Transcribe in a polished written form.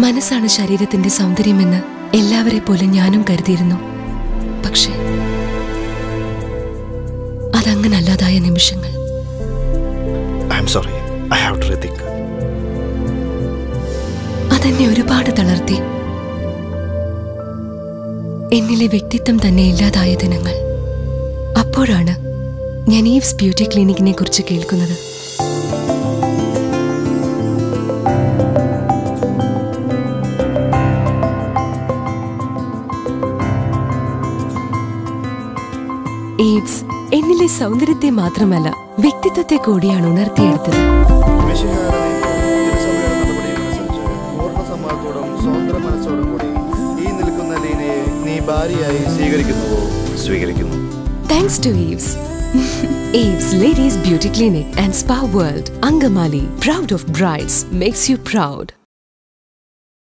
മനസ്സാണ് ശരീരത്തിന്റെ സൗന്ദര്യമെന്ന് എല്ലാവരെ പോലെ ഞാനും കരുതിയിരുന്നു. പക്ഷേ അതങ്ങനല്ലാതായ നിമിഷങ്ങൾ. അതെന്നെ ഒരുപാട് തളർത്തി. എന്നിലെ വ്യക്തിത്വം തന്നെ ഇല്ലാതായ ദിനങ്ങൾ. അപ്പോഴാണ് ഞാൻ ഈവ്സ് ബ്യൂട്ടി ക്ലിനിക്കിനെ കുറിച്ച് കേൾക്കുന്നത്. ഈവ്സ് എന്നിലെ സൗന്ദര്യത്തെ മാത്രമല്ല വ്യക്തിത്വത്തെ കൂടിയാണ് ഉണർത്തിയെടുത്തത്. Thanks to Eves. Eves Ladies Beauty Clinic and Spa World, Angamali, proud of brides, makes you proud.